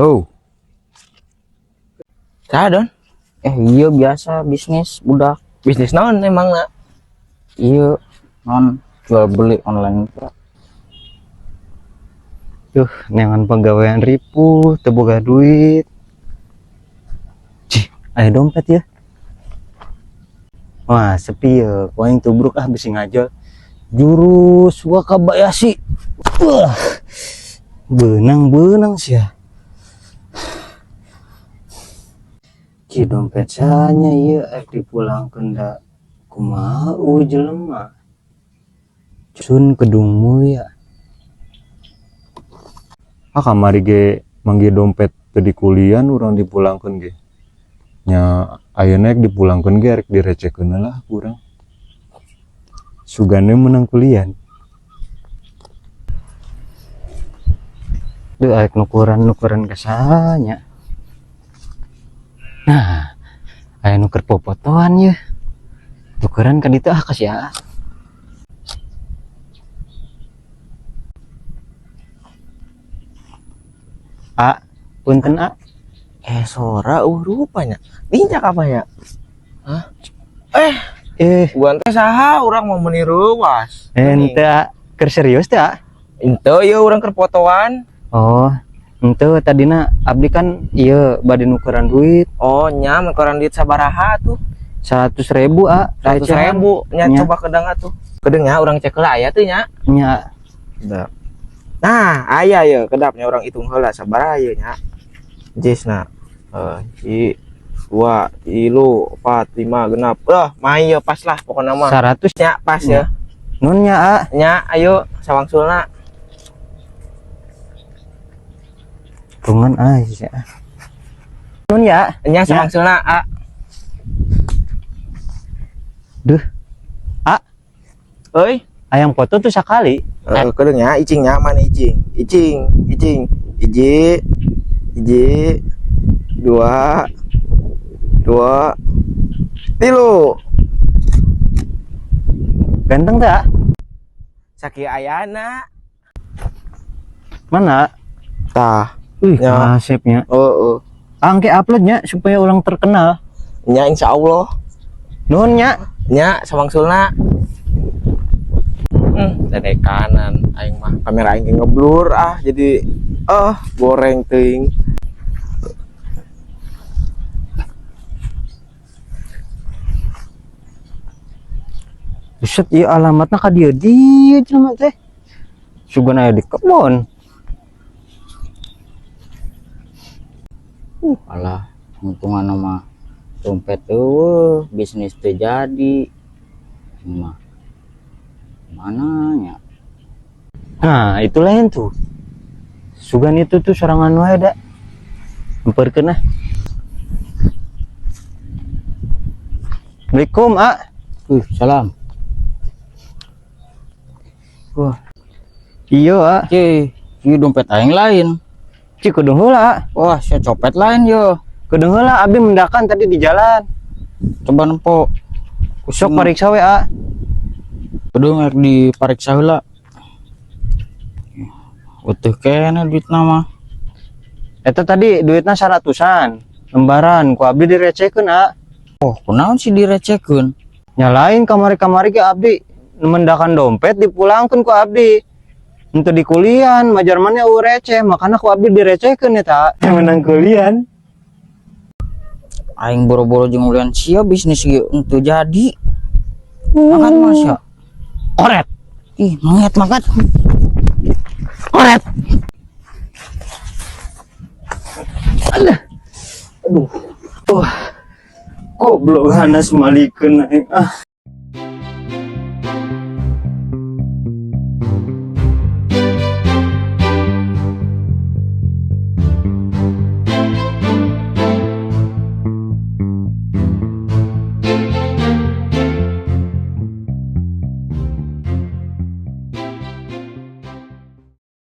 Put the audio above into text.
Oh, Sadon. Iya biasa bisnis budak. Bisnis naon emang nak? Iya non jual beli online. neangan pegawaian ripuh, teu boga duit. Cih, aya dompet ya. Wah, sepi ya. Poing tubruk bisi ngajal. Jurus Wakabayashi. Wah. Benang sih ya. Ci dompet sanya ieu dipulangkeun da kumaha jelema. Sun kedung mulia. Kamari ge manggi dompet teu dikulian urang dipulangkeun ge. Nya ayeuna dipulangkeun ge rek direcehkeun lah urang. Sugane menang kulian. Duh arek nukuran kesanya. Nah, aya nuker popotoan ya. Nukeran ka ditu kasih ya. Punten Sora rupanya. Dincak apa ya? Hah? Buan teh saha urang mau meniru was. Ente keur serius teh? Ente ya urang keur fotoan. Oh, ente tadina abdi kan iya bade nukeran duit. Oh, nya nukeran duit sabaraha tuh? 100.000 100.000 nya coba kedang atuh. Kedeng nya urang cek heula aya teh nya. Nya. Nah, aya ya kedapnya orang hitung heula sabaraha ieu nya. Jesna. 1 2 3 4 5 genap. Mah ieu pas lah pokona mah. 100 nya pas ya. Nun nya Nya ayo sawangsulna. Tungan sih. Nun ya. Nya sawangsulna Duh. Euy, Ayang foto tuh sekali. kedeng nya icing nya mana icing. Icing. Hiji 2 3. Ganteng tak? Saki ayana. Mana? Tah. Ya. Asepnya. Angke uploadnya supaya ulang terkenal. Nya insyaallah. Nun nya. Nya sawangsulna. Dede kanan aing mah kamera aing ngeblur jadi goreng teuing. Buset, ieu alamatna ka dieu jelema teh. Sugana aya di kebon. Alah untungan mah dompet tuh bisnis terjadi. Mah mananya? Nah, itu lain tuh. Sugan itu tuh serangan wae da. Emperkeun ah. Assalamualaikum, Salam. Wah. Iya, Ieu dompet aing lain. Ci kudu heula. Wah, saya copet lain yo. Kudu heula abdi mendakan tadi di jalan. Coba nempo. Sok pariksa we, Kudu ngar di pariksa heula. Utuh kene duitna mah. Eta tadi duitna 100-an. Lembaran ku abdi direcehkeun, Oh, kunaon sih direcehkeun? Nyalain kamari-kamari ke abdi mendakan dompet dipulangkeun ku abdi. Untuk di kulian majarmannya receh, makanya ku abdi direcehkeun eta. Menang kulian. Aing boro-boro jeung ulian sia bisnis ge untuk jadi. Makan mah sia. Oret. Manget makan. Oret. Aduh. Goblok hanas malikeun aing.